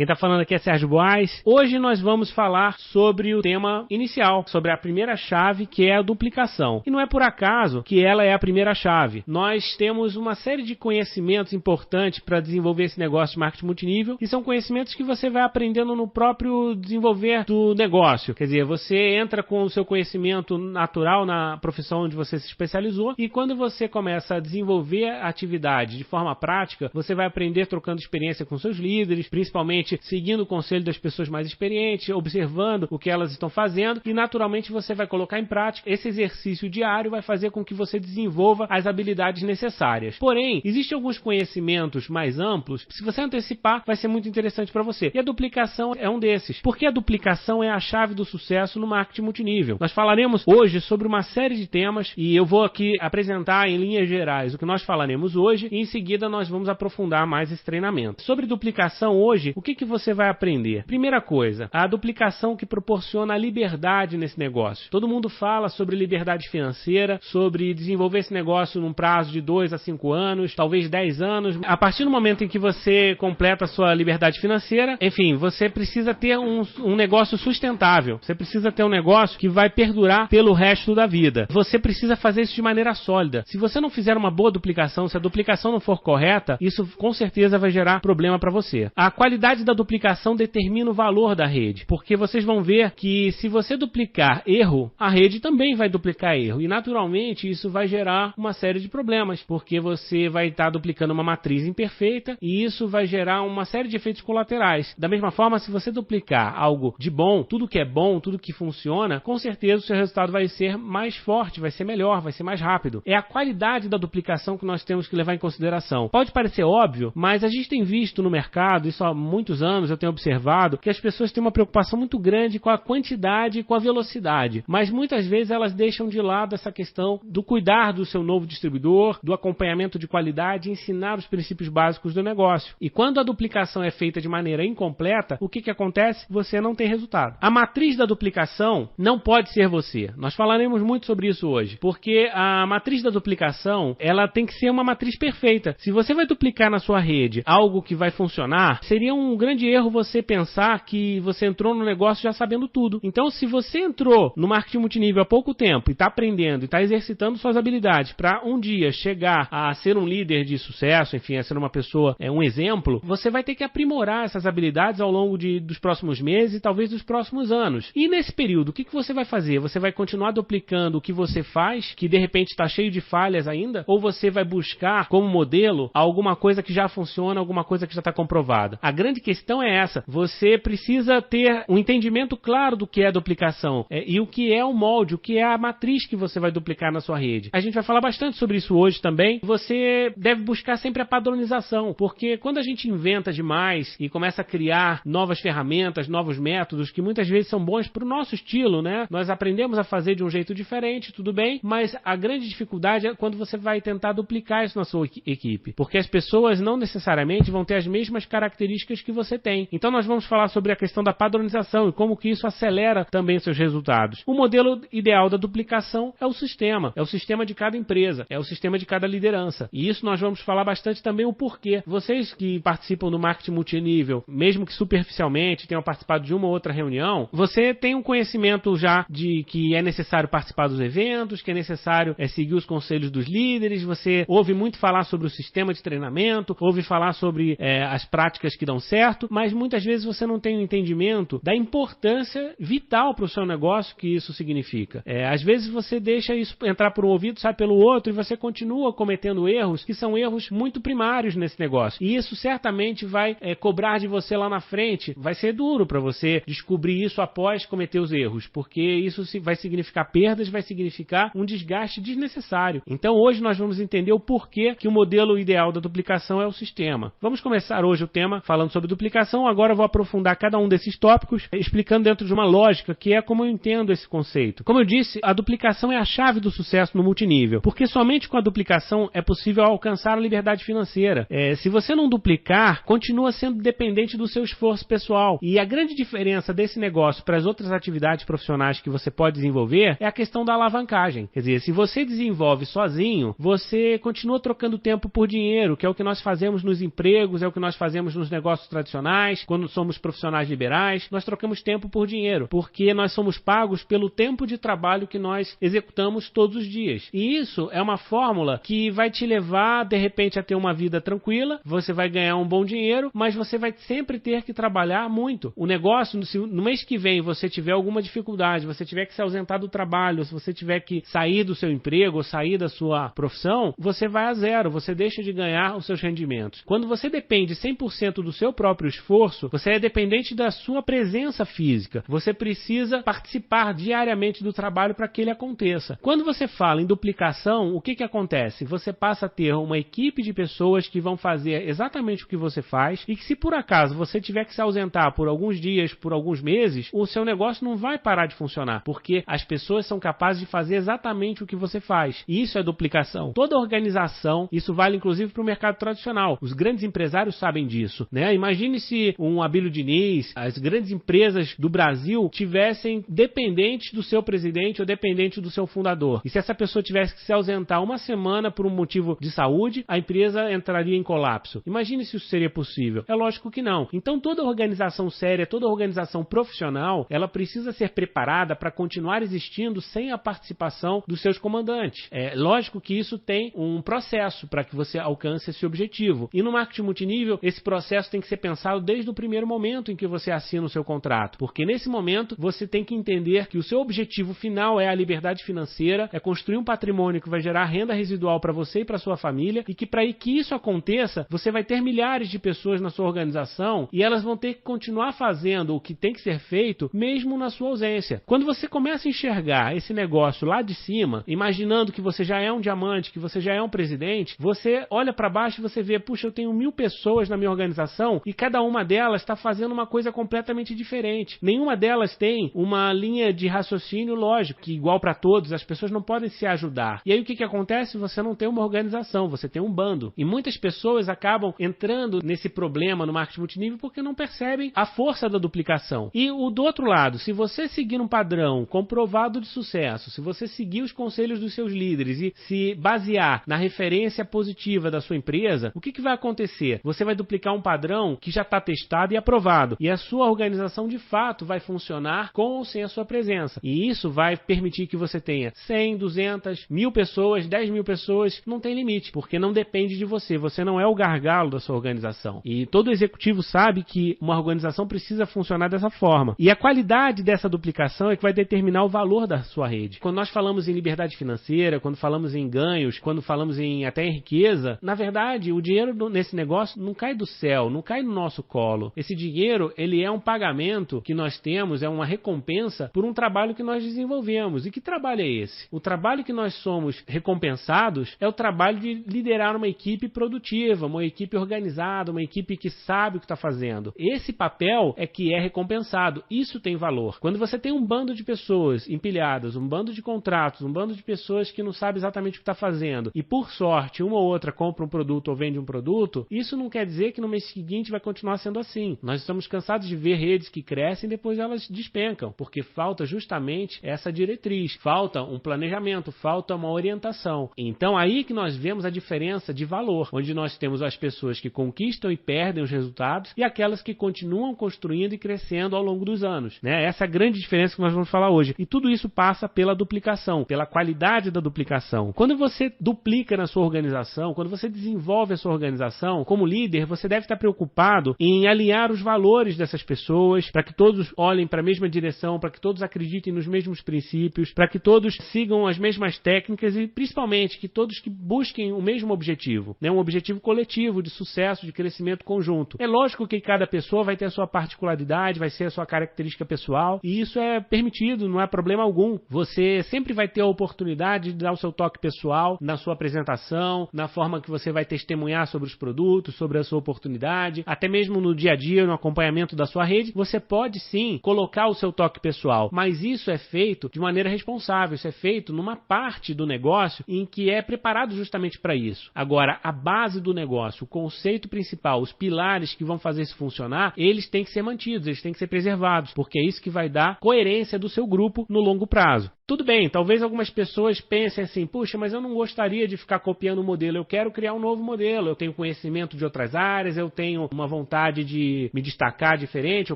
Quem tá falando aqui é Sérgio Boas. Hoje nós vamos falar sobre o tema inicial, sobre a primeira chave, que é a duplicação. E não é por acaso que ela é a primeira chave. Nós temos uma série de conhecimentos importantes para desenvolver esse negócio de marketing multinível, e são conhecimentos que você vai aprendendo no próprio desenvolver do negócio. Quer dizer, você entra com o seu conhecimento natural na profissão onde você se especializou, e quando você começa a desenvolver a atividade de forma prática, você vai aprender trocando experiência com seus líderes, principalmente seguindo o conselho das pessoas mais experientes, observando o que elas estão fazendo, e naturalmente você vai colocar em prática. Esse exercício diário vai fazer com que você desenvolva as habilidades necessárias. Porém, existem alguns conhecimentos mais amplos, se você antecipar, vai ser muito interessante para você. E a duplicação é um desses. Porque a duplicação é a chave do sucesso no marketing multinível. Nós falaremos hoje sobre uma série de temas, e eu vou aqui apresentar em linhas gerais o que nós falaremos hoje, e em seguida nós vamos aprofundar mais esse treinamento. Sobre duplicação hoje, o que você vai aprender? Primeira coisa, a duplicação que proporciona a liberdade nesse negócio. Todo mundo fala sobre liberdade financeira, sobre desenvolver esse negócio num prazo de 2 a 5 anos, talvez 10 anos. A partir do momento em que você completa a sua liberdade financeira, enfim, você precisa ter um negócio sustentável. Você precisa ter um negócio que vai perdurar pelo resto da vida. Você precisa fazer isso de maneira sólida. Se você não fizer uma boa duplicação, se a duplicação não for correta, isso com certeza vai gerar problema para você. A qualidade da duplicação determina o valor da rede, porque vocês vão ver que se você duplicar erro, a rede também vai duplicar erro, e naturalmente isso vai gerar uma série de problemas, porque você vai estar duplicando uma matriz imperfeita, e isso vai gerar uma série de efeitos colaterais. Da mesma forma, se você duplicar algo de bom, tudo que é bom, tudo que funciona, com certeza o seu resultado vai ser mais forte, vai ser melhor, vai ser mais rápido. É a qualidade da duplicação que nós temos que levar em consideração. Pode parecer óbvio, mas a gente tem visto no mercado, isso há muitos anos eu tenho observado, que as pessoas têm uma preocupação muito grande com a quantidade e com a velocidade, mas muitas vezes elas deixam de lado essa questão do cuidar do seu novo distribuidor, do acompanhamento de qualidade, ensinar os princípios básicos do negócio. E quando a duplicação é feita de maneira incompleta, o que acontece? Você não tem resultado. A matriz da duplicação não pode ser você. Nós falaremos muito sobre isso hoje, porque a matriz da duplicação, ela tem que ser uma matriz perfeita. Se você vai duplicar na sua rede algo que vai funcionar, seria um grande erro você pensar que você entrou no negócio já sabendo tudo. Então, se você entrou no marketing multinível há pouco tempo e está aprendendo e está exercitando suas habilidades para um dia chegar a ser um líder de sucesso, enfim, a ser uma pessoa, um exemplo, você vai ter que aprimorar essas habilidades ao longo dos próximos meses e talvez dos próximos anos. E nesse período, o que você vai fazer? Você vai continuar duplicando o que você faz, que de repente está cheio de falhas ainda? Ou você vai buscar como modelo alguma coisa que já funciona, alguma coisa que já está comprovada? A grande questão é essa. Você precisa ter um entendimento claro do que é duplicação e o que é o molde, o que é a matriz que você vai duplicar na sua rede. A gente vai falar bastante sobre isso hoje também. Você deve buscar sempre a padronização, porque quando a gente inventa demais e começa a criar novas ferramentas, novos métodos, que muitas vezes são bons para o nosso estilo, né? Nós aprendemos a fazer de um jeito diferente, tudo bem, mas a grande dificuldade é quando você vai tentar duplicar isso na sua equipe, porque as pessoas não necessariamente vão ter as mesmas características que você tem. Então nós vamos falar sobre a questão da padronização e como que isso acelera também seus resultados. O modelo ideal da duplicação é o sistema de cada empresa, é o sistema de cada liderança. E isso nós vamos falar bastante também o porquê. Vocês que participam do marketing multinível, mesmo que superficialmente tenham participado de uma ou outra reunião, você tem um conhecimento já de que é necessário participar dos eventos, que é necessário seguir os conselhos dos líderes, você ouve muito falar sobre o sistema de treinamento, ouve falar sobre as práticas que dão certo, mas muitas vezes você não tem um entendimento da importância vital para o seu negócio que isso significa. Às vezes você deixa isso entrar por um ouvido, sai pelo outro, e você continua cometendo erros que são erros muito primários nesse negócio. E isso certamente vai cobrar de você lá na frente. Vai ser duro para você descobrir isso após cometer os erros, porque isso vai significar perdas, vai significar um desgaste desnecessário. Então hoje nós vamos entender o porquê que o modelo ideal da duplicação é o sistema. Vamos começar hoje o tema falando sobre duplicação. Agora eu vou aprofundar cada um desses tópicos, explicando dentro de uma lógica, que é como eu entendo esse conceito. Como eu disse, a duplicação é a chave do sucesso no multinível, porque somente com a duplicação é possível alcançar a liberdade financeira. Se você não duplicar, continua sendo dependente do seu esforço pessoal. E a grande diferença desse negócio para as outras atividades profissionais que você pode desenvolver é a questão da alavancagem. Quer dizer, se você desenvolve sozinho, você continua trocando tempo por dinheiro, que é o que nós fazemos nos empregos, é o que nós fazemos nos negócios tradicionais, profissionais, quando somos profissionais liberais, nós trocamos tempo por dinheiro, porque nós somos pagos pelo tempo de trabalho que nós executamos todos os dias. E isso é uma fórmula que vai te levar, de repente, a ter uma vida tranquila, você vai ganhar um bom dinheiro, mas você vai sempre ter que trabalhar muito. O negócio, se no mês que vem você tiver alguma dificuldade, você tiver que se ausentar do trabalho, se você tiver que sair do seu emprego ou sair da sua profissão, você vai a zero, você deixa de ganhar os seus rendimentos. Quando você depende 100% do seu próprio esforço, você é dependente da sua presença física. Você precisa participar diariamente do trabalho para que ele aconteça. Quando você fala em duplicação, o que acontece? Você passa a ter uma equipe de pessoas que vão fazer exatamente o que você faz e que, se por acaso você tiver que se ausentar por alguns dias, por alguns meses, o seu negócio não vai parar de funcionar, porque as pessoas são capazes de fazer exatamente o que você faz. E isso é duplicação. Toda organização, isso vale inclusive para o mercado tradicional. Os grandes empresários sabem disso, né? Imagine se um Abílio Diniz, as grandes empresas do Brasil tivessem dependentes do seu presidente ou dependente do seu fundador. E se essa pessoa tivesse que se ausentar uma semana por um motivo de saúde, a empresa entraria em colapso. Imagine se isso seria possível. É lógico que não. Então toda organização séria, toda organização profissional, ela precisa ser preparada para continuar existindo sem a participação dos seus comandantes. É lógico que isso tem um processo para que você alcance esse objetivo. E no marketing multinível, esse processo tem que ser pensado desde o primeiro momento em que você assina o seu contrato. Porque nesse momento, você tem que entender que o seu objetivo final é a liberdade financeira, é construir um patrimônio que vai gerar renda residual para você e para sua família, e que para que isso aconteça, você vai ter milhares de pessoas na sua organização e elas vão ter que continuar fazendo o que tem que ser feito, mesmo na sua ausência. Quando você começa a enxergar esse negócio lá de cima, imaginando que você já é um diamante, que você já é um presidente, você olha para baixo e você vê, puxa, eu tenho 1000 pessoas na minha organização e cada uma delas está fazendo uma coisa completamente diferente. Nenhuma delas tem uma linha de raciocínio lógico, que igual para todos, as pessoas não podem se ajudar. E aí o que acontece? Você não tem uma organização, você tem um bando. E muitas pessoas acabam entrando nesse problema no marketing multinível porque não percebem a força da duplicação. E do outro lado, se você seguir um padrão comprovado de sucesso, se você seguir os conselhos dos seus líderes e se basear na referência positiva da sua empresa, o que vai acontecer? Você vai duplicar um padrão que já está testado e aprovado. E a sua organização de fato vai funcionar com ou sem a sua presença. E isso vai permitir que você tenha 100, 200, 1000 pessoas, 10.000 pessoas, não tem limite, porque não depende de você. Você não é o gargalo da sua organização. E todo executivo sabe que uma organização precisa funcionar dessa forma. E a qualidade dessa duplicação é que vai determinar o valor da sua rede. Quando nós falamos em liberdade financeira, quando falamos em ganhos, quando falamos até em riqueza, na verdade, o dinheiro nesse negócio não cai do céu, não cai no nosso colo. Esse dinheiro, ele é um pagamento que nós temos, é uma recompensa por um trabalho que nós desenvolvemos. E que trabalho é esse? O trabalho que nós somos recompensados é o trabalho de liderar uma equipe produtiva, uma equipe organizada, uma equipe que sabe o que está fazendo. Esse papel é que é recompensado. Isso tem valor. Quando você tem um bando de pessoas empilhadas, um bando de contratos, um bando de pessoas que não sabe exatamente o que está fazendo e, por sorte, uma ou outra compra um produto ou vende um produto, isso não quer dizer que no mês seguinte vai continuar sendo assim. Nós estamos cansados de ver redes que crescem e depois elas despencam, porque falta justamente essa diretriz, falta um planejamento, falta uma orientação. Então aí que nós vemos a diferença de valor, onde nós temos as pessoas que conquistam e perdem os resultados e aquelas que continuam construindo e crescendo ao longo dos anos, né? Essa é a grande diferença que nós vamos falar hoje. E tudo isso passa pela duplicação, pela qualidade da duplicação. Quando você duplica na sua organização, quando você desenvolve a sua organização, como líder, você deve estar preocupado em alinhar os valores dessas pessoas, para que todos olhem para a mesma direção, para que todos acreditem nos mesmos princípios, para que todos sigam as mesmas técnicas e, principalmente, que todos que busquem o mesmo objetivo, né? Um objetivo coletivo de sucesso, de crescimento conjunto. É lógico que cada pessoa vai ter a sua particularidade, vai ser a sua característica pessoal, e isso é permitido, não é problema algum. Você sempre vai ter a oportunidade de dar o seu toque pessoal na sua apresentação, na forma que você vai testemunhar sobre os produtos, sobre a sua oportunidade, até mesmo no dia a dia, no acompanhamento da sua rede, você pode sim colocar o seu toque pessoal, mas isso é feito de maneira responsável, isso é feito numa parte do negócio em que é preparado justamente para isso. Agora, a base do negócio, o conceito principal, os pilares que vão fazer isso funcionar, eles têm que ser mantidos, eles têm que ser preservados, porque é isso que vai dar coerência do seu grupo no longo prazo. Tudo bem, talvez algumas pessoas pensem assim, puxa, mas eu não gostaria de ficar copiando o modelo, eu quero criar um novo modelo, eu tenho conhecimento de outras áreas, eu tenho uma vontade de me destacar diferente, eu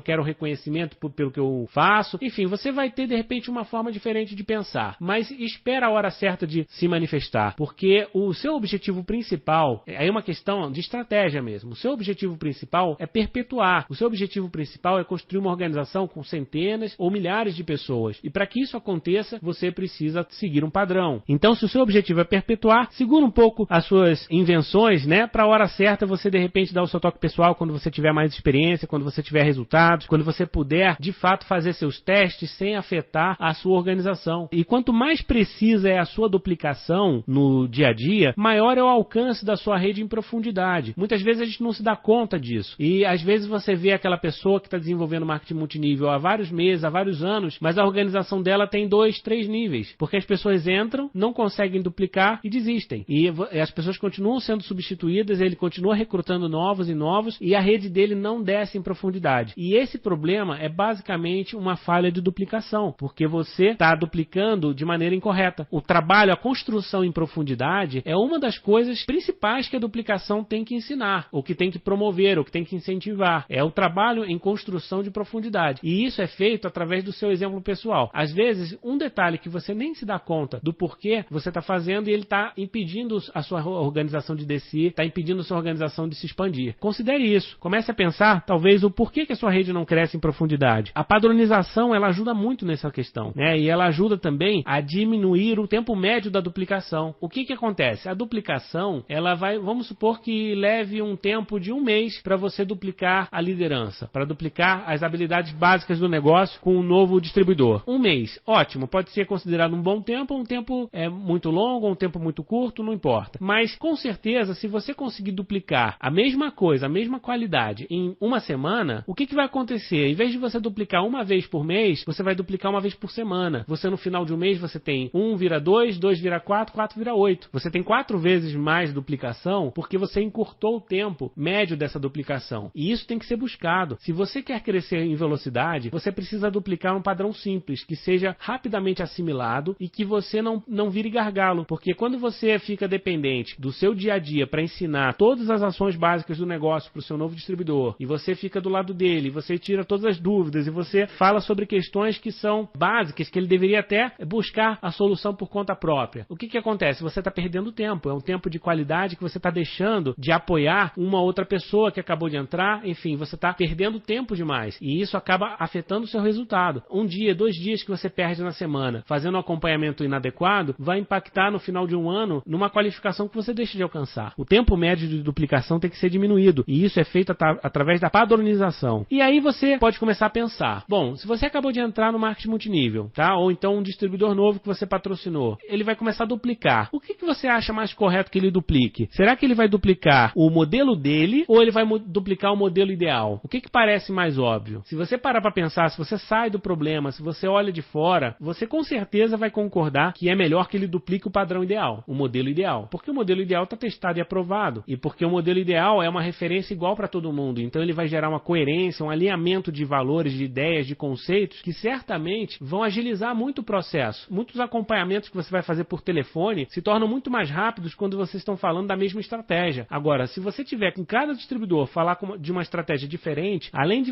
quero reconhecimento pelo que eu faço. Enfim, você vai ter de repente uma forma diferente de pensar, mas espera a hora certa de se manifestar, porque o seu objetivo principal, é uma questão de estratégia mesmo, o seu objetivo principal é perpetuar, o seu objetivo principal é construir uma organização com centenas ou milhares de pessoas, e para que isso aconteça, você precisa seguir um padrão. Então, se o seu objetivo é perpetuar, segura um pouco as suas invenções, né? Para a hora certa você de repente dar o seu toque pessoal quando você tiver mais experiência, quando você tiver resultados, quando você puder de fato fazer seus testes sem afetar a sua organização. E quanto mais precisa é a sua duplicação no dia a dia, maior é o alcance da sua rede em profundidade. Muitas vezes a gente não se dá conta disso. E às vezes você vê aquela pessoa que está desenvolvendo marketing multinível há vários meses, há vários anos, mas a organização dela tem 2, 3 níveis, porque as pessoas entram, não conseguem duplicar e desistem. E as pessoas continuam sendo substituídas, ele continua recrutando novos e novos, e a rede dele não desce em profundidade. E esse problema é basicamente uma falha de duplicação, porque você está duplicando de maneira incorreta. O trabalho, a construção em profundidade é uma das coisas principais que a duplicação tem que ensinar, ou que tem que promover, ou que tem que incentivar. É o trabalho em construção de profundidade. E isso é feito através do seu exemplo pessoal. Às vezes, um detalhe que você nem se dá conta do porquê você está fazendo e ele está impedindo a sua organização de descer, está impedindo a sua organização de se expandir. Considere isso. Comece a pensar, talvez, o porquê que a sua rede não cresce em profundidade. A padronização, ela ajuda muito nessa questão, né? E ela ajuda também a diminuir o tempo médio da duplicação. O que acontece? A duplicação, ela vai, vamos supor que leve um tempo de 1 mês para você duplicar a liderança, para duplicar as habilidades básicas do negócio com um novo distribuidor. 1 mês, ótimo, pode ser considerado um bom tempo, um tempo muito longo, um tempo muito curto, não importa. Mas, com certeza, se você conseguir duplicar a mesma coisa, a mesma qualidade em 1 semana, o que vai acontecer? Em vez de você duplicar 1 vez por mês, você vai duplicar 1 vez por semana. Você, no final de um mês, você tem 1 vira 2, 2 vira 4, 4 vira 8. Você tem 4 vezes mais duplicação porque você encurtou o tempo médio dessa duplicação. E isso tem que ser buscado. Se você quer crescer em velocidade, você precisa duplicar um padrão simples, que seja rapidamente assimilado e que você não vire gargalo, porque quando você fica dependente do seu dia a dia para ensinar todas as ações básicas do negócio para o seu novo distribuidor, e você fica do lado dele, você tira todas as dúvidas e você fala sobre questões que são básicas, que ele deveria até buscar a solução por conta própria. O que acontece? Você está perdendo tempo, é um tempo de qualidade que você está deixando de apoiar uma outra pessoa que acabou de entrar, enfim, você está perdendo tempo demais, e isso acaba afetando o seu resultado. 1 dia, 2 dias que você perde na semana fazendo um acompanhamento inadequado, vai impactar no final de 1 ano numa qualificação que você deixa de alcançar. O tempo médio de duplicação tem que ser diminuído, e isso é feito através da padronização. E aí você pode começar a pensar, bom, se você acabou de entrar no marketing multinível, tá? Ou então um distribuidor novo que você patrocinou, ele vai começar a duplicar. O que você acha mais correto que ele duplique? Será que ele vai duplicar o modelo dele ou ele vai duplicar o modelo ideal? O que parece mais óbvio? Se você parar para pensar, se você sai do problema, se você olha de fora, você com certeza vai concordar que é melhor que ele duplique o padrão ideal, o modelo ideal. Porque o modelo ideal está testado e aprovado. E porque o modelo ideal é uma referência igual para todo mundo. Então ele vai gerar uma coerência, um alinhamento de valores, de ideias, de conceitos, que certamente vão agilizar muito o processo. Muitos acompanhamentos que você vai fazer por telefone se tornam muito mais rápidos quando vocês estão falando da mesma estratégia. Agora, se você tiver com cada distribuidor falar de uma estratégia diferente, além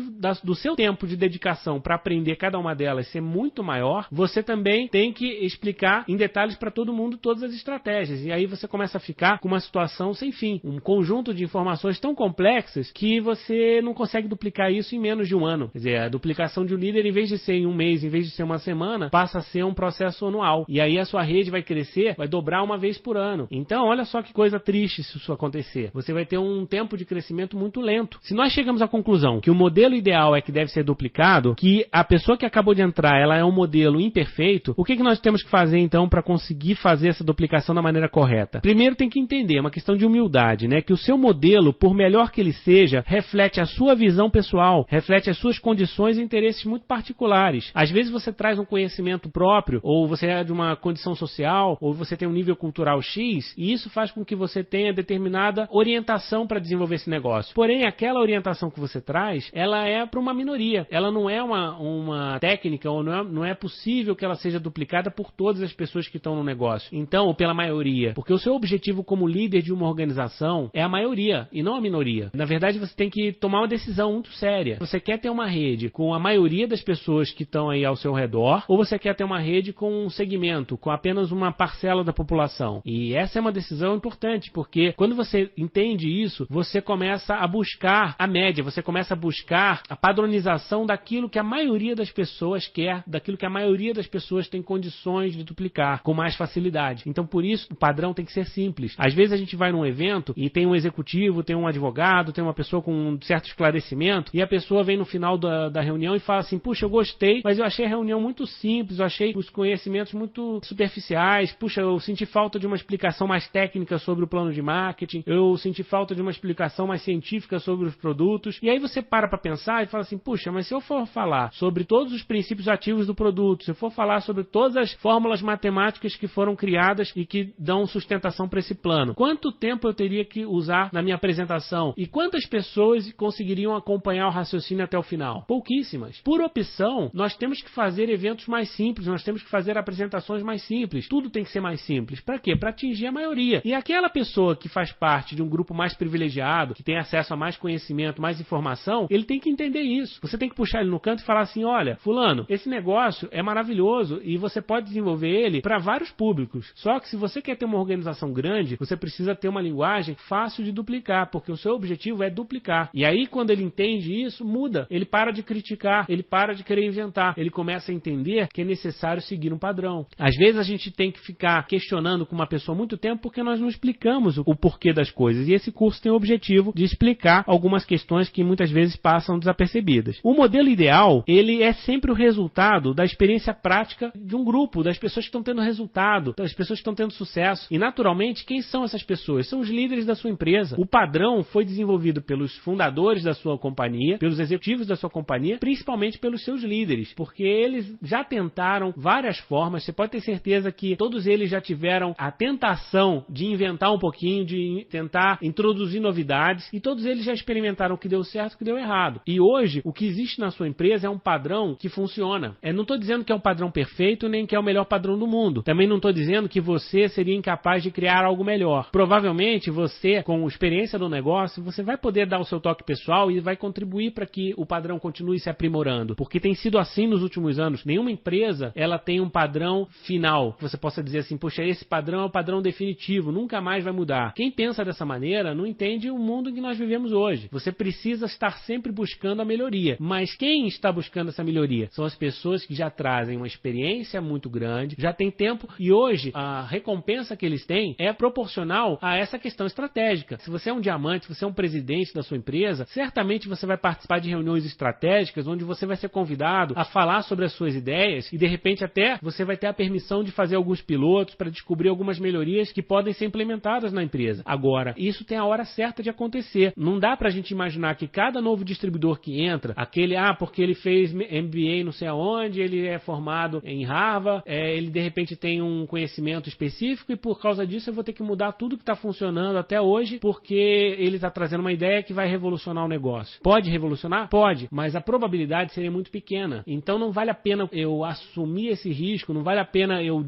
do seu tempo de dedicação para aprender cada uma delas ser muito maior, você também tem que explicar em detalhes para todo mundo todas as estratégias. E aí você começa a ficar com uma situação sem fim, um conjunto de informações tão complexas que você não consegue duplicar isso em menos de 1 ano. Quer dizer, a duplicação de um líder, em vez de ser em 1 mês, em vez de ser 1 semana, passa a ser um processo anual. E aí a sua rede vai crescer, vai dobrar 1 vez por ano. Então, olha só que coisa triste se isso acontecer. Você vai ter um tempo de crescimento muito lento. Se nós chegamos à conclusão que o modelo ideal é que deve ser duplicado, que a pessoa que acabou de entrar, ela é um modelo imperfeito, o que nós temos que fazer então para conseguir fazer essa duplicação da maneira correta? Primeiro tem que entender, é uma questão de humildade, né? Que o seu modelo, por melhor que ele seja, reflete a sua visão pessoal, reflete as suas condições e interesses muito particulares. Às vezes você traz um conhecimento próprio, ou você é de uma condição social, ou você tem um nível cultural X, e isso faz com que você tenha determinada orientação para desenvolver esse negócio. Porém, aquela orientação que você traz, ela é para uma minoria. Ela não é uma técnica, ou não é possível que ela ela seja duplicada por todas as pessoas que estão no negócio. Então, ou pela maioria. Porque o seu objetivo como líder de uma organização é a maioria e não a minoria. Na verdade, você tem que tomar uma decisão muito séria. Você quer ter uma rede com a maioria das pessoas que estão aí ao seu redor, ou você quer ter uma rede com um segmento, com apenas uma parcela da população? E essa é uma decisão importante, porque quando você entende isso, você começa a buscar a média, você começa a buscar a padronização daquilo que a maioria das pessoas quer, daquilo que a maioria das pessoas tem condições de duplicar com mais facilidade. Então, por isso, o padrão tem que ser simples. Às vezes a gente vai num evento e tem um executivo, tem um advogado, tem uma pessoa com um certo esclarecimento, e a pessoa vem no final da reunião e fala assim: puxa, eu gostei, mas eu achei a reunião muito simples, eu achei os conhecimentos muito superficiais, puxa, eu senti falta de uma explicação mais técnica sobre o plano de marketing, eu senti falta de uma explicação mais científica sobre os produtos. E aí você para pensar e fala assim: puxa, mas se eu for falar sobre todos os princípios ativos do produto, se eu for falar sobre todas as fórmulas matemáticas que foram criadas e que dão sustentação para esse plano, quanto tempo eu teria que usar na minha apresentação? E quantas pessoas conseguiriam acompanhar o raciocínio até o final? Pouquíssimas. Por opção, nós temos que fazer eventos mais simples, nós temos que fazer apresentações mais simples. Tudo tem que ser mais simples. Para quê? Para atingir a maioria. E aquela pessoa que faz parte de um grupo mais privilegiado, que tem acesso a mais conhecimento, mais informação, ele tem que entender isso. Você tem que puxar ele no canto e falar assim: olha, fulano, esse negócio é maravilhoso e você pode desenvolver ele para vários públicos. Só que se você quer ter uma organização grande, você precisa ter uma linguagem fácil de duplicar, porque o seu objetivo é duplicar. E aí, quando ele entende isso, muda. Ele para de criticar, ele para de querer inventar, ele começa a entender que é necessário seguir um padrão. Às vezes a gente tem que ficar questionando com uma pessoa muito tempo porque nós não explicamos o porquê das coisas. E esse curso tem o objetivo de explicar algumas questões que muitas vezes passam desapercebidas. O modelo ideal, ele é sempre o resultado da experiência prática de um grupo, das pessoas que estão tendo resultado, das pessoas que estão tendo sucesso. E, naturalmente, quem são essas pessoas? São os líderes da sua empresa. O padrão foi desenvolvido pelos fundadores da sua companhia, pelos executivos da sua companhia, principalmente pelos seus líderes, porque eles já tentaram várias formas. Você pode ter certeza que todos eles já tiveram a tentação de inventar um pouquinho, de tentar introduzir novidades, e todos eles já experimentaram o que deu certo e o que deu errado. E hoje, o que existe na sua empresa é um padrão que funciona. Não estou dizendo que é um padrão perfeito, nem que é o melhor padrão do mundo. Também não estou dizendo que você seria incapaz de criar algo melhor. Provavelmente você, com experiência no negócio, você vai poder dar o seu toque pessoal e vai contribuir para que o padrão continue se aprimorando. Porque tem sido assim nos últimos anos. Nenhuma empresa, ela tem um padrão final. Você possa dizer assim: poxa, esse padrão é o padrão definitivo, nunca mais vai mudar. Quem pensa dessa maneira não entende o mundo em que nós vivemos hoje. Você precisa estar sempre buscando a melhoria. Mas quem está buscando essa melhoria? São as pessoas que já trazem uma experiência muito grande, já tem tempo, e hoje a recompensa que eles têm é proporcional a essa questão estratégica. Se você é um diamante, se você é um presidente da sua empresa, certamente você vai participar de reuniões estratégicas onde você vai ser convidado a falar sobre as suas ideias e, de repente, até você vai ter a permissão de fazer alguns pilotos para descobrir algumas melhorias que podem ser implementadas na empresa. Agora, isso tem a hora certa de acontecer. Não dá pra gente imaginar que cada novo distribuidor que entra, aquele, porque ele fez MBA não sei aonde, ele é formado em Harvard, ele de repente tem um conhecimento específico e por causa disso eu vou ter que mudar tudo que está funcionando até hoje porque ele está trazendo uma ideia que vai revolucionar o negócio. Pode revolucionar? Pode, mas a probabilidade seria muito pequena. Então não vale a pena eu assumir esse risco, não vale a pena eu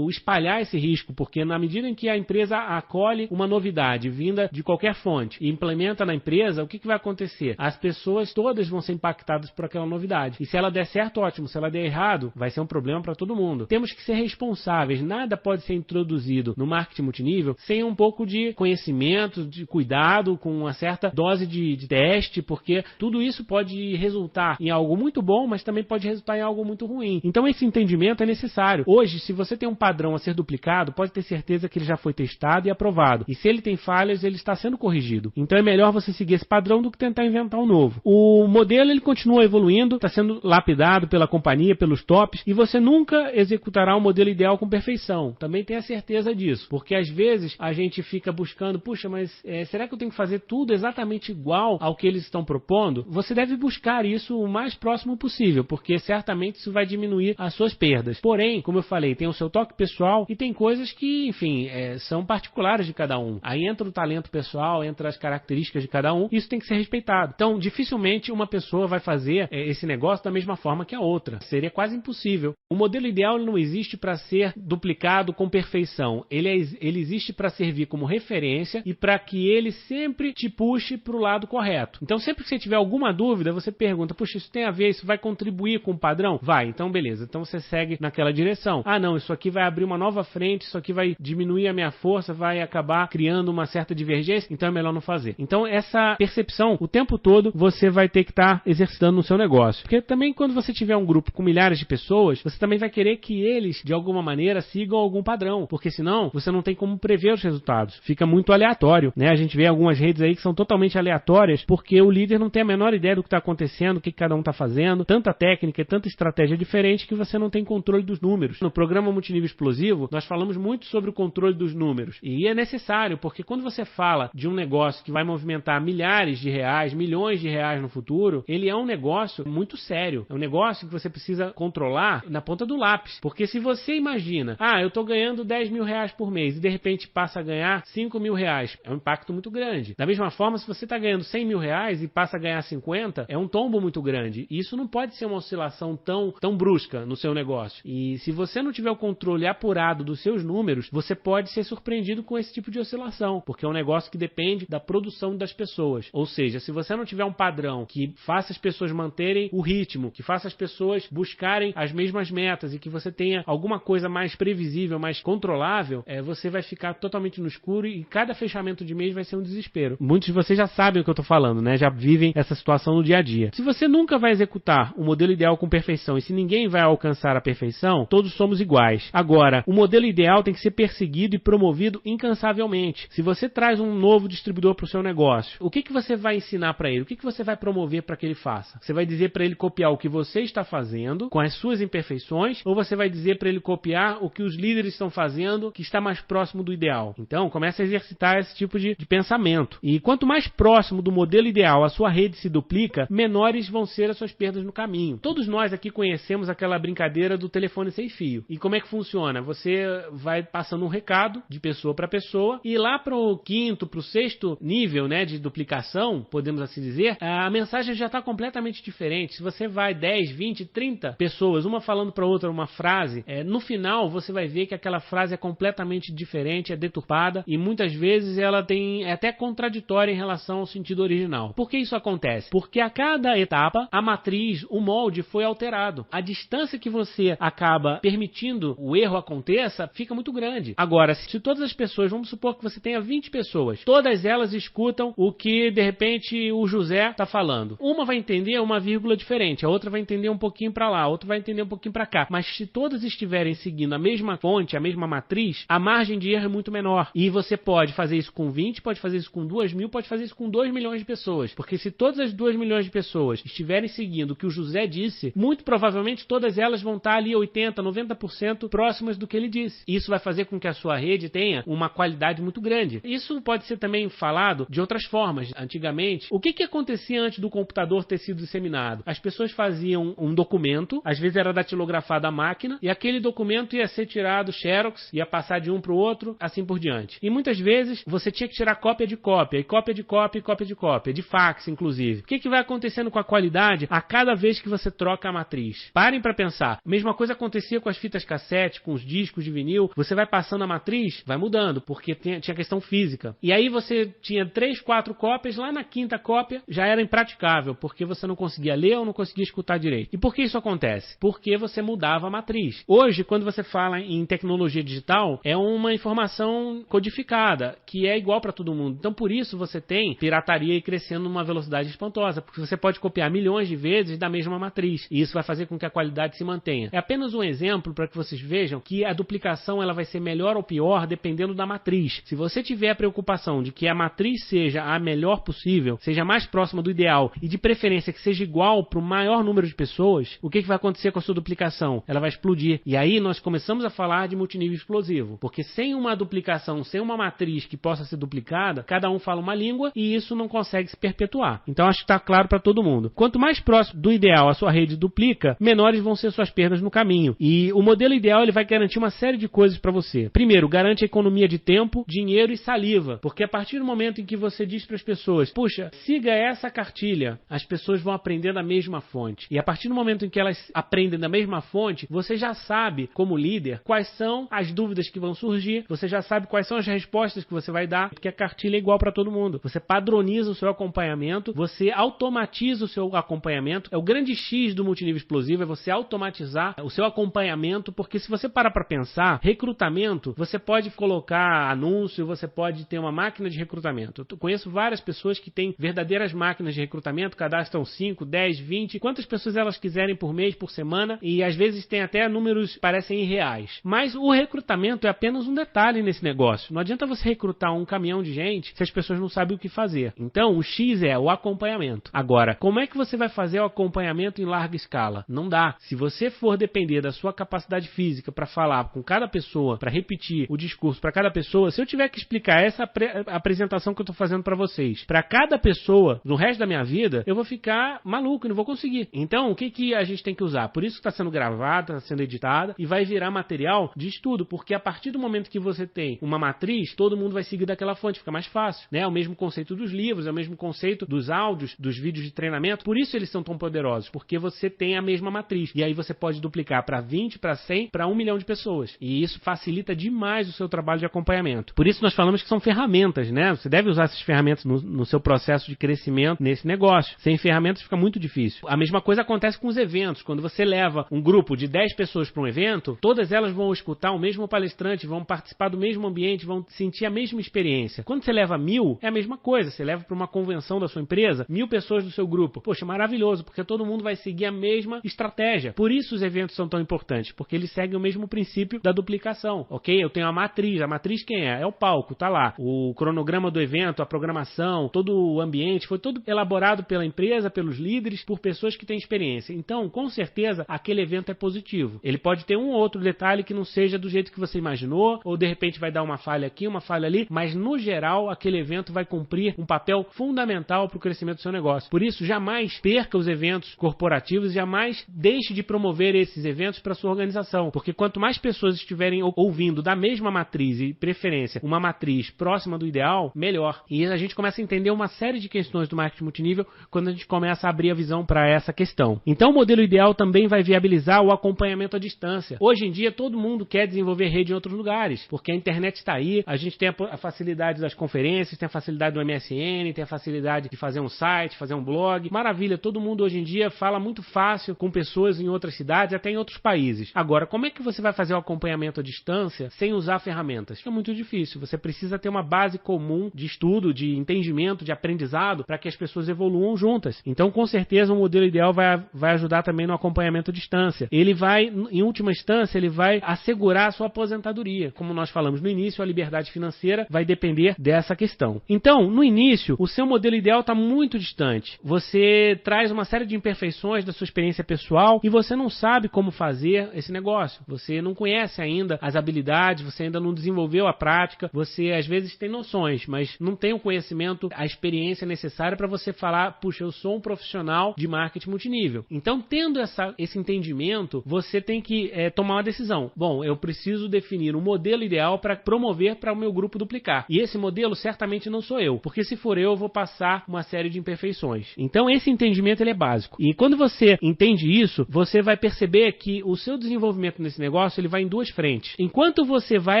espalhar esse risco, porque na medida em que a empresa acolhe uma novidade vinda de qualquer fonte e implementa na empresa, o que vai acontecer? As pessoas todas vão ser impactadas por aquela novidade. E se ela der certo, ótimo. Se ela der errado, vai ser um problema para todo mundo. Temos que ser responsáveis. Nada pode ser introduzido no marketing multinível sem um pouco de conhecimento, de cuidado, com uma certa dose de teste, porque tudo isso pode resultar em algo muito bom, mas também pode resultar em algo muito ruim. Então esse entendimento é necessário. Hoje, se você tem um padrão a ser duplicado, pode ter certeza que ele já foi testado e aprovado. E se ele tem falhas, ele está sendo corrigido. Então é melhor você seguir esse padrão do que tentar inventar um novo. O modelo, ele continua evoluindo, está sendo lapidado pela companhia, pelos tops, e você nunca executará um modelo ideal com perfeição. Também tenha certeza disso, porque às vezes a gente fica buscando, puxa, mas será que eu tenho que fazer tudo exatamente igual ao que eles estão propondo? Você deve buscar isso o mais próximo possível, porque certamente isso vai diminuir as suas perdas. Porém, como eu falei, tem o seu toque pessoal e tem coisas que, enfim, são particulares de cada um. Aí entra o talento pessoal, entra as características de cada um, isso tem que ser respeitado. Então, dificilmente uma pessoa vai fazer esse negócio da mesma forma que a outra. Seria quase impossível possível. O modelo ideal não existe para ser duplicado com perfeição. Ele existe para servir como referência e para que ele sempre te puxe para o lado correto. Então, sempre que você tiver alguma dúvida, você pergunta, puxa, isso tem a ver, isso vai contribuir com o padrão? Vai, então beleza. Então você segue naquela direção. Ah, não, isso aqui vai abrir uma nova frente, isso aqui vai diminuir a minha força, vai acabar criando uma certa divergência, então é melhor não fazer. Então, essa percepção, o tempo todo, você vai ter que estar exercitando no seu negócio. Porque também, quando você tiver um grupo com milhares de pessoas, você também vai querer que eles, de alguma maneira, sigam algum padrão. Porque senão, você não tem como prever os resultados. Fica muito aleatório, né? A gente vê algumas redes aí que são totalmente aleatórias, porque o líder não tem a menor ideia do que está acontecendo, o que cada um está fazendo, tanta técnica e tanta estratégia diferente que você não tem controle dos números. No programa Multinível Explosivo, nós falamos muito sobre o controle dos números. E é necessário, porque quando você fala de um negócio que vai movimentar milhares de reais, milhões de reais no futuro, ele é um negócio muito sério. É um negócio que você precisa controlar na ponta do lápis. Porque se você imagina, eu estou ganhando 10 mil reais por mês e de repente passa a ganhar 5 mil reais, é um impacto muito grande. Da mesma forma, se você está ganhando 100 mil reais e passa a ganhar 50, é um tombo muito grande. E isso não pode ser uma oscilação tão brusca no seu negócio. E se você não tiver o controle apurado dos seus números, você pode ser surpreendido com esse tipo de oscilação, porque é um negócio que depende da produção das pessoas. Ou seja, se você não tiver um padrão que faça as pessoas manterem o ritmo, que faça as pessoas buscarem as mesmas metas e que você tenha alguma coisa mais previsível, mais controlável, você vai ficar totalmente no escuro e cada fechamento de mês vai ser um desespero. Muitos de vocês já sabem o que eu estou falando, né? Já vivem essa situação no dia a dia. Se você nunca vai executar o modelo ideal com perfeição e se ninguém vai alcançar a perfeição, todos somos iguais. Agora, o modelo ideal tem que ser perseguido e promovido incansavelmente. Se você traz um novo distribuidor para o seu negócio, o que você vai ensinar para ele? O que você vai promover para que ele faça? Você vai dizer para ele copiar o que você está fazendo com as suas imperfeições ou você vai dizer para ele copiar o que os líderes estão fazendo que está mais próximo do ideal? Então, comece a exercitar esse tipo de pensamento. E quanto mais próximo do modelo ideal a sua rede se duplica, menores vão ser as suas perdas no caminho. Todos nós aqui conhecemos aquela brincadeira do telefone sem fio. E como é que funciona? Você vai passando um recado de pessoa para pessoa e lá para o quinto, para o sexto nível, né, de duplicação, podemos assim dizer, a mensagem já está completamente diferente. Se você vai 10, 20, 30 pessoas, uma falando para outra uma frase, no final você vai ver que aquela frase é completamente diferente, é deturpada e muitas vezes ela é até contraditória em relação ao sentido original. Por que isso acontece? Porque a cada etapa, a matriz, o molde foi alterado. A distância que você acaba permitindo o erro aconteça fica muito grande. Agora, se todas as pessoas, vamos supor que você tenha 20 pessoas, todas elas escutam o que de repente o José está falando. Uma vai entender uma vírgula diferente, a outra vai entender um pouquinho para lá, a outra vai entender um pouquinho para cá. Mas se todas estiverem seguindo a mesma fonte, a mesma matriz, a margem de erro é muito menor. E você pode fazer isso com 20, pode fazer isso com 2 mil, pode fazer isso com 2 milhões de pessoas. Porque se todas as 2 milhões de pessoas estiverem seguindo o que o José disse, muito provavelmente todas elas vão estar ali 80, 90% próximas do que ele disse. Isso vai fazer com que a sua rede tenha uma qualidade muito grande. Isso pode ser também falado de outras formas. Antigamente, o que acontecia antes do computador ter sido disseminado? As pessoas faziam um documento, às vezes era datilografado à máquina, e aquele documento ia ser tirado xerox, ia passar de um para o outro, assim por diante. E muitas vezes você tinha que tirar cópia de cópia, e cópia de cópia, e cópia de cópia, de fax inclusive. O que vai acontecendo com a qualidade a cada vez que você troca a matriz? Parem para pensar. A mesma coisa acontecia com as fitas cassete, com os discos de vinil. Você vai passando a matriz, vai mudando, porque tinha questão física. E aí você tinha 3, 4 cópias, lá na quinta cópia já era impraticável, porque você não conseguia ler ou não conseguia escutar direito. E por que isso acontece? Porque você mudava a matriz. Hoje, quando você fala em tecnologia digital, é uma informação codificada, que é igual para todo mundo. Então, por isso você tem pirataria aí crescendo numa velocidade espantosa, porque você pode copiar milhões de vezes da mesma matriz. E isso vai fazer com que a qualidade se mantenha. É apenas um exemplo para que vocês vejam que a duplicação ela vai ser melhor ou pior dependendo da matriz. Se você tiver a preocupação de que a matriz seja a melhor possível, seja mais próxima do ideal e de preferência que seja igual para o maior número de pessoas, o que vai acontecer com a sua duplicação? Ela vai explodir. E aí nós começamos a falar de multinível explosivo. Porque sem uma duplicação, sem uma matriz que possa ser duplicada, cada um fala uma língua e isso não consegue se perpetuar. Então acho que está claro para todo mundo. Quanto mais próximo do ideal a sua rede duplica, menores vão ser suas perdas no caminho. E o modelo ideal ele vai garantir uma série de coisas para você. Primeiro, garante a economia de tempo, dinheiro e saliva. Porque a partir do momento em que você diz para as pessoas, puxa, siga essa cartilha, as pessoas vão aprender da mesma fonte. E a partir do momento em que elas aprendem aprendem da mesma fonte, você já sabe, como líder, quais são as dúvidas que vão surgir, você já sabe quais são as respostas que você vai dar, porque a cartilha é igual para todo mundo. Você padroniza o seu acompanhamento, você automatiza o seu acompanhamento. É o grande X do multinível explosivo, é você automatizar o seu acompanhamento, porque se você parar para pensar, recrutamento, você pode colocar anúncio, você pode ter uma máquina de recrutamento. Eu conheço várias pessoas que têm verdadeiras máquinas de recrutamento, cadastram 5, 10, 20, quantas pessoas elas quiserem por mês, por semana, e às vezes tem até números que parecem irreais. Mas o recrutamento é apenas um detalhe nesse negócio. Não adianta você recrutar um caminhão de gente se as pessoas não sabem o que fazer. Então, o X é o acompanhamento. Agora, como é que você vai fazer o acompanhamento em larga escala? Não dá. Se você for depender da sua capacidade física para falar com cada pessoa, para repetir o discurso para cada pessoa, se eu tiver que explicar essa apresentação que eu estou fazendo para vocês, para cada pessoa, no resto da minha vida, eu vou ficar maluco e não vou conseguir. Então, o que a gente tem que usar? Por isso que está sendo gravada, está sendo editada e vai virar material de estudo, porque a partir do momento que você tem uma matriz, todo mundo vai seguir daquela fonte, fica mais fácil, né? É o mesmo conceito dos livros, é o mesmo conceito dos áudios, dos vídeos de treinamento, por isso eles são tão poderosos, porque você tem a mesma matriz, e aí você pode duplicar para 20, para 100, para 1 milhão de pessoas, e isso facilita demais o seu trabalho de acompanhamento. Por isso nós falamos que são ferramentas, né? Você deve usar essas ferramentas no seu processo de crescimento nesse negócio. Sem ferramentas fica muito difícil. A mesma coisa acontece com os eventos. Quando você leva um grupo de 10 pessoas para um evento, todas elas vão escutar o mesmo palestrante, vão participar do mesmo ambiente, vão sentir a mesma experiência. Quando você leva 1000, é a mesma coisa. Você leva para uma convenção da sua empresa, 1000 pessoas do seu grupo. Poxa, maravilhoso, porque todo mundo vai seguir a mesma estratégia. Por isso os eventos são tão importantes, porque eles seguem o mesmo princípio da duplicação, ok? Eu tenho a matriz. A matriz quem é? É o palco, tá lá. O cronograma do evento, a programação, todo o ambiente, foi todo elaborado pela empresa, pelos líderes, por pessoas que têm experiência. Então, com certeza, aquele evento é positivo. Ele pode ter um ou outro detalhe que não seja do jeito que você imaginou, ou de repente vai dar uma falha aqui, uma falha ali, mas no geral, aquele evento vai cumprir um papel fundamental para o crescimento do seu negócio. Por isso, jamais perca os eventos corporativos, jamais deixe de promover esses eventos para sua organização, porque quanto mais pessoas estiverem ouvindo da mesma matriz e preferência, uma matriz próxima do ideal, melhor. E a gente começa a entender uma série de questões do marketing multinível quando a gente começa a abrir a visão para essa questão. Então, o modelo ideal também vai viabilizar o acompanhamento à distância. Hoje em dia, todo mundo quer desenvolver rede em outros lugares, porque a internet está aí, a gente tem a facilidade das conferências, tem a facilidade do MSN, tem a facilidade de fazer um site, fazer um blog. Maravilha, todo mundo hoje em dia fala muito fácil com pessoas em outras cidades, até em outros países. Agora, como é que você vai fazer o acompanhamento à distância sem usar ferramentas? É muito difícil. Você precisa ter uma base comum de estudo, de entendimento, de aprendizado, para que as pessoas evoluam juntas. Então, com certeza, o modelo ideal vai ajudar também no acompanhamento à distância. Ele vai, em última instância, ele vai assegurar a sua aposentadoria. Como nós falamos no início, a liberdade financeira vai depender dessa questão. Então, no início, o seu modelo ideal está muito distante. Você traz uma série de imperfeições da sua experiência pessoal e você não sabe como fazer esse negócio. Você não conhece ainda as habilidades, você ainda não desenvolveu a prática, você às vezes tem noções, mas não tem o conhecimento, a experiência necessária para você falar, puxa, eu sou um profissional de marketing multinível. Então, tendo esse entendimento, você tem que tomar uma decisão. Bom, eu preciso definir um modelo ideal para promover para o meu grupo duplicar. E esse modelo certamente não sou eu, porque se for eu vou passar uma série de imperfeições. Então, esse entendimento ele é básico. E quando você entende isso, você vai perceber que o seu desenvolvimento nesse negócio ele vai em duas frentes. Enquanto você vai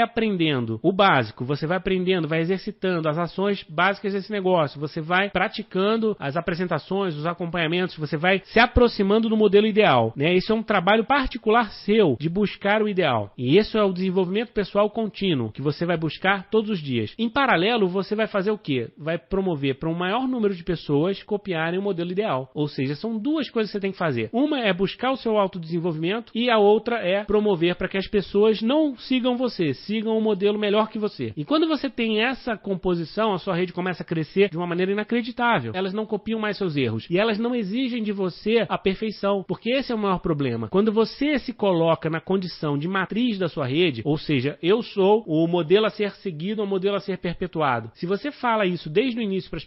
aprendendo o básico, você vai aprendendo, vai exercitando as ações básicas desse negócio, você vai praticando as apresentações, os acompanhamentos, você vai se aproximando do modelo ideal, né? Isso é um trabalho particular seu, de buscar o ideal. E isso é o desenvolvimento pessoal contínuo, que você vai buscar todos os dias. Em paralelo, você vai fazer o quê? Vai promover para um maior número de pessoas copiarem o modelo ideal. Ou seja, são duas coisas que você tem que fazer. Uma é buscar o seu autodesenvolvimento e a outra é promover para que as pessoas não sigam você, sigam um modelo melhor que você. E quando você tem essa composição, a sua rede começa a crescer de uma maneira inacreditável. Elas não copiam mais seus erros. E elas não exigem de você a perfeição, porque esse é o maior problema. Quando você se coloca na condição de matriz da sua rede, ou seja, eu sou o modelo a ser seguido, o modelo a ser perpetuado. Se você fala isso desde o início para as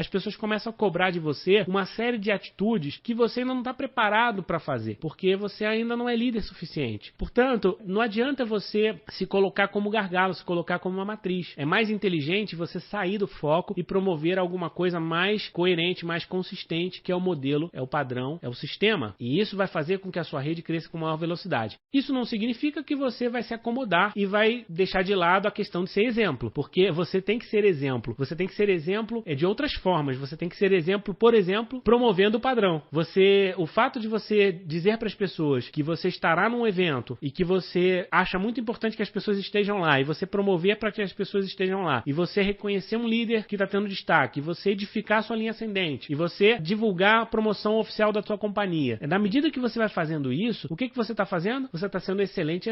pessoas começam a cobrar de você uma série de atitudes que você ainda não está preparado para fazer, porque você ainda não é líder suficiente. Portanto, não adianta você se colocar como gargalo, se colocar como uma matriz. É mais inteligente você sair do foco e promover alguma coisa mais coerente, mais consistente, que é o modelo, é o padrão, é o sistema. E isso vai fazer com que a sua rede cresça com maior velocidade. Isso não significa que você vai se acomodar e vai deixar de lado a questão de ser exemplo, porque você tem que ser exemplo. Você tem que ser exemplo de outras formas. Você tem que ser exemplo, por exemplo, promovendo o padrão. O fato de você dizer para as pessoas que você estará num evento e que você acha muito importante que as pessoas estejam lá, e você promover para que as pessoas estejam lá, e você reconhecer um líder que está tendo destaque, e você edificar a sua linha ascendente, e você divulgar a promoção oficial da sua companhia. Na medida que você vai fazendo isso, o que você está fazendo? Você está sendo um excelente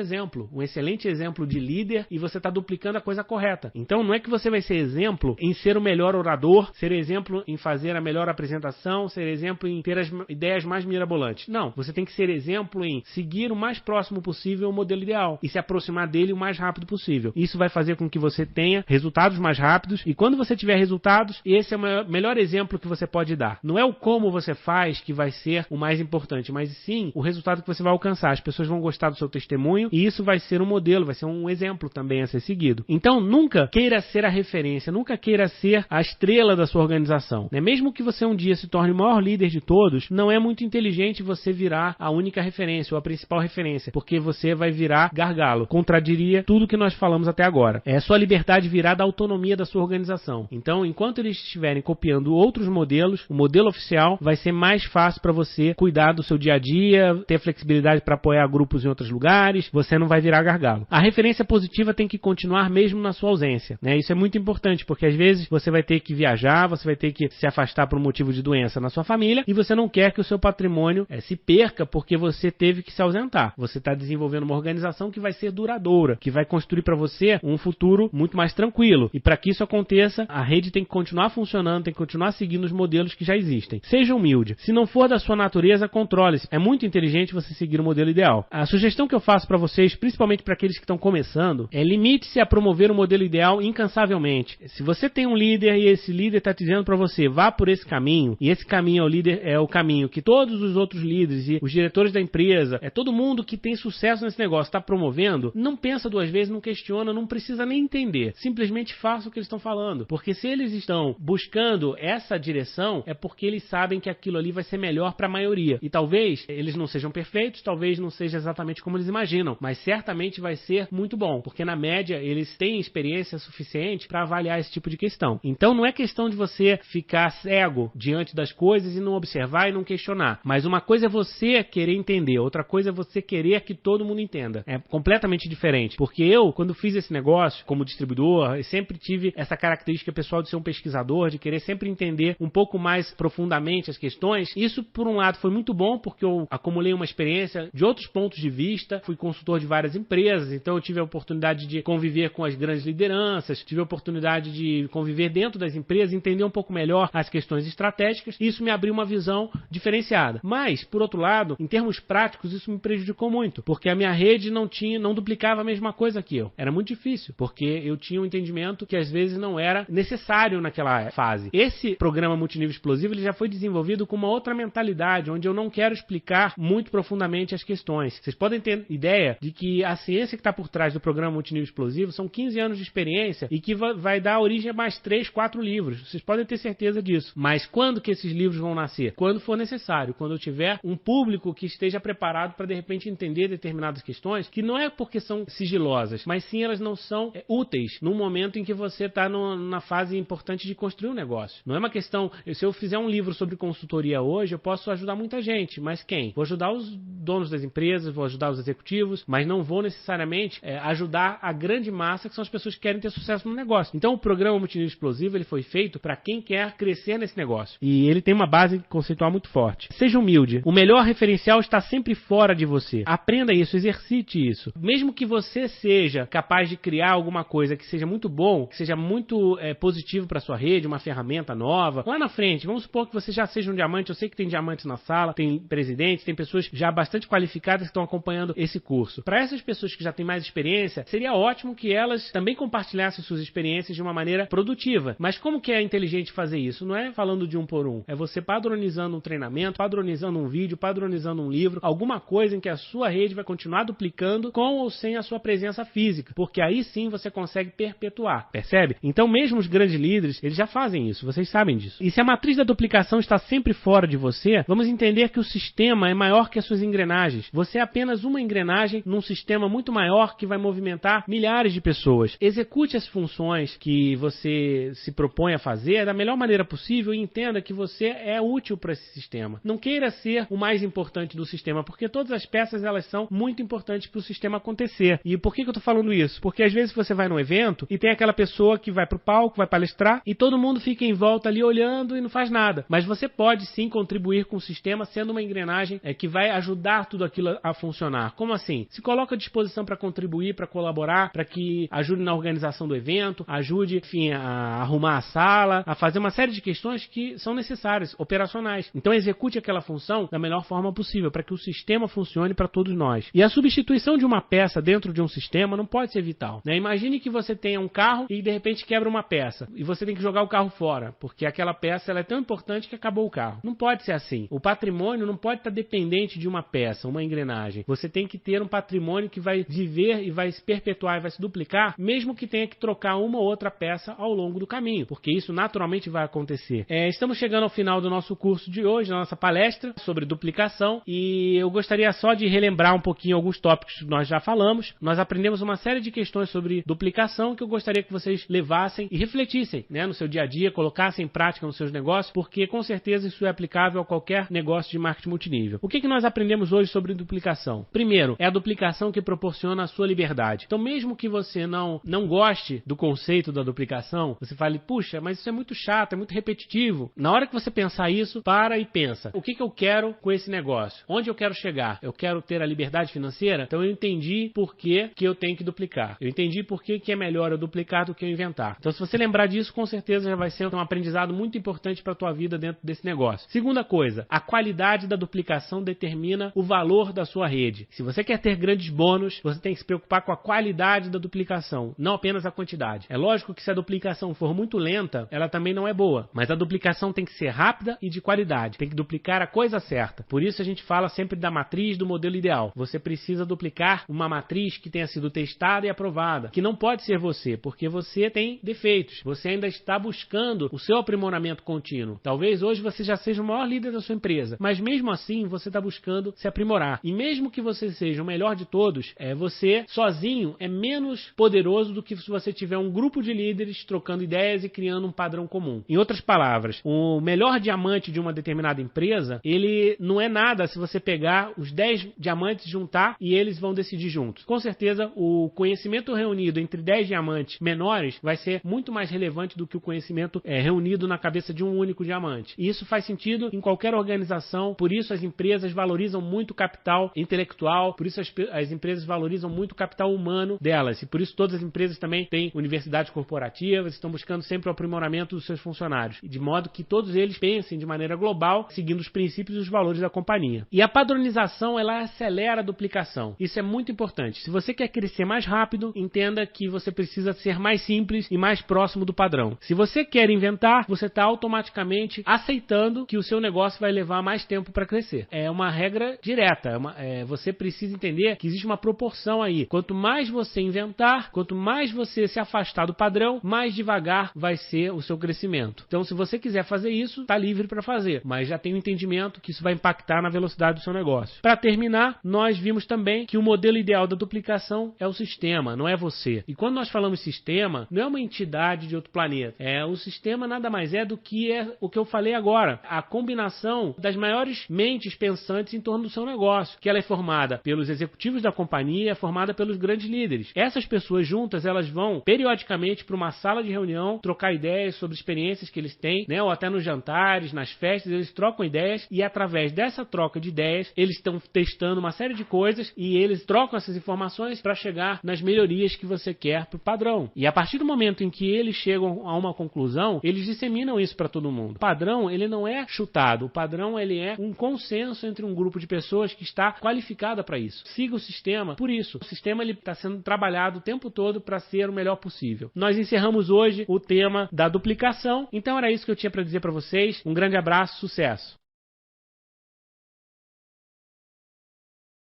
exemplo de líder, e você está duplicando a coisa correta. Então não é que você vai ser exemplo em ser o melhor orador, ser exemplo em fazer a melhor apresentação, ser exemplo em ter as ideias mais mirabolantes. Não, você tem que ser exemplo em seguir o mais próximo possível o modelo ideal e se aproximar dele o mais rápido possível. Isso vai fazer com que você tenha resultados mais rápidos, e quando você tiver resultados, esse é o melhor exemplo que você pode dar. Não é o como você faz que vai ser o mais importante, mas sim o resultado que você vai alcançar. As pessoas vão gostar do seu testemunho, e isso vai ser um modelo, vai ser um exemplo também a ser seguido. Então nunca queira ser a referência, nunca queira ser a estrela da sua organização, né? Mesmo que você um dia se torne o maior líder de todos, não é muito inteligente você virar a única referência ou a principal referência, porque você vai virar gargalo, contradiria tudo que nós falamos até agora. Sua liberdade virá da autonomia da sua organização. Então, enquanto eles estiverem copiando outros modelos, o modelo oficial vai ser mais fácil para você cuidar do seu dia a dia, ter flexibilidade para apoiar grupos em outros lugares, você não vai virar gargalo. A referência positiva tem que continuar mesmo na sua ausência, né? Isso é muito importante, porque às vezes você vai ter que viajar, você vai ter que se afastar por um motivo de doença na sua família, e você não quer que o seu patrimônio se perca porque você teve que se ausentar. Você está desenvolvendo uma organização que vai ser duradoura, que vai construir para você um futuro muito mais tranquilo. E para que isso aconteça, a rede tem que continuar funcionando, tem que continuar seguindo os modelos que já existem. Seja humilde. Se não for da sua natureza, controle-se. É muito inteligente você seguir o modelo ideal. A sugestão que eu faço para vocês, principalmente para aqueles que estão começando, limite-se a promover o modelo ideal incansavelmente. Se você tem um líder e esse líder está dizendo para você, vá por esse caminho, e esse caminho é o caminho que todos os outros líderes e os diretores da empresa, todo mundo que tem sucesso nesse negócio está promovendo, não pensa duas vezes, não questiona, não precisa nem entender. Simplesmente faça o que eles estão falando. Porque se eles estão buscando essa direção, é porque eles sabem que aquilo ali vai ser melhor para a maioria. E talvez eles não sejam perfeitos, talvez não seja exatamente como eles imaginam, mas certamente vai ser muito bom, porque na média eles têm experiência suficiente para avaliar esse tipo de questão. Então não é questão de você ficar cego diante das coisas e não observar e não questionar. Mas uma coisa é você querer entender, outra coisa é você querer que todo mundo entenda. É completamente diferente. Porque eu, quando fiz esse negócio como distribuidor, eu sempre tive essa característica pessoal de ser um pesquisador, de querer sempre entender um pouco mais profundamente as questões. Isso, por um lado, foi muito bom, porque eu acumulei uma experiência de outros pontos de vista, fui consultor de várias empresas, então eu tive a oportunidade de conviver com as grandes lideranças, tive a oportunidade de conviver dentro das empresas, entender um pouco melhor as questões estratégicas, e isso me abriu uma visão diferenciada. Mas, por outro lado, em termos práticos, isso me prejudicou muito, porque a minha rede não duplicava a mesma coisa que eu. Era muito difícil, porque eu tinha um entendimento que às vezes não era necessário naquela fase. Esse programa Multinível Explosivo ele já foi desenvolvido com uma outra mentalidade, onde eu não quero explicar muito profundamente as questões. Vocês podem ter ideia de que a ciência que está por trás do programa Multinível Explosivo são 15 anos de experiência e que vai dar origem a mais 3, 4 livros. Vocês podem ter certeza disso. Mas quando que esses livros vão nascer? Quando for necessário, quando eu tiver um público que esteja preparado para de repente entender determinadas questões, que não é porque são sigilosas, mas sim elas não são úteis no momento em que você está na fase importante de construir um negócio. Não é uma questão, se eu fizer um livro sobre consultoria hoje, eu posso ajudar muita gente, mas quem? Vou ajudar os donos das empresas, vou ajudar os executivos, mas não vou necessariamente ajudar a grande massa, que são as pessoas que querem ter sucesso no negócio. Então o programa Multinível Explosivo ele foi feito para quem quer crescer nesse negócio. E ele tem uma base conceitual muito forte. Seja humilde. O melhor referencial está sempre fora de você. Aprenda isso, exercite isso. Mesmo que você seja capaz de criar alguma coisa que seja muito bom, que seja muito positivo para sua rede, uma ferramenta nova, lá na frente, vamos supor que você já seja um diamante, eu sei que tem diamantes na sala, tem presidentes, tem pessoas já bastante qualificadas que estão acompanhando esse curso. Para essas pessoas que já têm mais experiência, seria ótimo que elas também compartilhassem suas experiências de uma maneira produtiva. Mas como que é inteligente fazer isso? Não é falando de um por um, é você padronizando um treinamento, padronizando um vídeo, padronizando um livro, alguma coisa em que a sua rede vai continuar duplicando com ou sem a sua presença física, porque aí sim você consegue perpetuar, percebe? Então mesmo os grandes líderes, eles já fazem isso, vocês sabem disso. E se a matriz da duplicação está sempre fora de você, vamos entender que o sistema sistema é maior que as suas engrenagens. Você é apenas uma engrenagem num sistema muito maior que vai movimentar milhares de pessoas. Execute as funções que você se propõe a fazer da melhor maneira possível e entenda que você é útil para esse sistema. Não queira ser o mais importante do sistema, porque todas as peças elas são muito importantes para o sistema acontecer. E por que eu estou falando isso? Porque às vezes você vai num evento e tem aquela pessoa que vai para o palco, vai palestrar e todo mundo fica em volta ali olhando e não faz nada. Mas você pode sim contribuir com o sistema sendo uma engrenagem que vai ajudar tudo aquilo a funcionar. Como assim? Se coloca à disposição para contribuir, para colaborar, para que ajude na organização do evento, ajude, enfim, a arrumar a sala, a fazer uma série de questões que são necessárias, operacionais. Então execute aquela função da melhor forma possível, para que o sistema funcione para todos nós. E a substituição de uma peça dentro de um sistema não pode ser vital, né? Imagine que você tenha um carro e de repente quebra uma peça, e você tem que jogar o carro fora, porque aquela peça ela é tão importante que acabou o carro. Não pode ser assim. O patrimônio não pode estar dependente de uma peça, uma engrenagem. Você tem que ter um patrimônio que vai viver e vai se perpetuar e vai se duplicar, mesmo que tenha que trocar uma ou outra peça ao longo do caminho, porque isso naturalmente vai acontecer. Estamos chegando ao final do nosso curso de hoje, da nossa palestra sobre duplicação, e eu gostaria só de relembrar um pouquinho alguns tópicos que nós já falamos. Nós aprendemos uma série de questões sobre duplicação que eu gostaria que vocês levassem e refletissem, né, no seu dia a dia, colocassem em prática nos seus negócios, porque com certeza isso é aplicável a qualquer negócio de marketing multinível. O que nós aprendemos hoje sobre duplicação? Primeiro, é a duplicação que proporciona a sua liberdade. Então, mesmo que você não goste do conceito da duplicação, você fale, puxa, mas isso é muito chato, é muito repetitivo. Na hora que você pensar isso, para e pensa, o que eu quero com esse negócio? Onde eu quero chegar? Eu quero ter a liberdade financeira? Então eu entendi por que eu tenho que duplicar. Eu entendi por que é melhor eu duplicar do que eu inventar. Então, se você lembrar disso, com certeza já vai ser um aprendizado muito importante para a tua vida dentro desse negócio. Segunda coisa, a qualidade da duplicação determina o valor da sua rede. Se você quer ter grandes bônus, você tem que se preocupar com a qualidade da duplicação, não apenas a quantidade. É lógico que se a duplicação for muito lenta, ela também não é boa, mas a duplicação tem que ser rápida e de qualidade. Tem que duplicar a coisa certa. Por isso a gente fala sempre da matriz do modelo ideal. Você precisa duplicar uma matriz que tenha sido testada e aprovada, que não pode ser você, porque você tem defeitos. Você ainda está buscando o seu aprimoramento contínuo. Talvez hoje você já seja o maior líder da sua empresa, mas mesmo assim você está buscando se aprimorar. E mesmo que você seja o melhor de todos, você sozinho é menos poderoso do que se você tiver um grupo de líderes trocando ideias e criando um padrão comum. Em outras palavras, o melhor diamante de uma determinada empresa, ele não é nada se você pegar os 10 diamantes, juntar e eles vão decidir juntos. Com certeza, o conhecimento reunido entre 10 diamantes menores vai ser muito mais relevante do que o conhecimento reunido na cabeça de um único diamante. E isso faz sentido em qualquer organização, por isso as empresas valorizam muito o capital intelectual, por isso as empresas valorizam muito o capital humano delas, e por isso todas as empresas também têm universidades corporativas, estão buscando sempre o aprimoramento dos seus funcionários, de modo que todos eles pensem de maneira global, seguindo os princípios e os valores da companhia. E a padronização, ela acelera a duplicação. Isso é muito importante. Se você quer crescer mais rápido, entenda que você precisa ser mais simples e mais próximo do padrão. Se você quer inventar, você está automaticamente aceitando que o seu negócio vai levar mais tempo para crescer. É uma regra direta. Você precisa entender que existe uma proporção aí. Quanto mais você inventar, quanto mais você se afastar do padrão, mais devagar vai ser o seu crescimento. Então, se você quiser fazer isso, está livre para fazer, mas já tem o entendimento que isso vai impactar na velocidade do seu negócio. Para terminar, nós vimos também que o modelo ideal da duplicação é o sistema, não é você. E quando nós falamos sistema, não é uma entidade de outro planeta. O sistema nada mais é do que o que eu falei agora, a combinação das maiores mentes pensantes em torno do seu negócio, que ela é formada pelos executivos da companhia, é formada pelos grandes líderes. Essas pessoas juntas, elas vão periodicamente para uma sala de reunião, trocar ideias sobre experiências que eles têm, né? Ou até nos jantares, nas festas, eles trocam ideias e através dessa troca de ideias, eles estão testando uma série de coisas e eles trocam essas informações para chegar nas melhorias que você quer para o padrão. E a partir do momento em que eles chegam a uma conclusão, eles disseminam isso para todo mundo. O padrão, ele não é chutado. O padrão, ele é um consenso entre um grupo de pessoas que está qualificada para isso. Siga o sistema por isso. O sistema está sendo trabalhado o tempo todo para ser o melhor possível. Nós encerramos hoje o tema da duplicação. Então era isso que eu tinha para dizer para vocês. Um grande abraço, sucesso!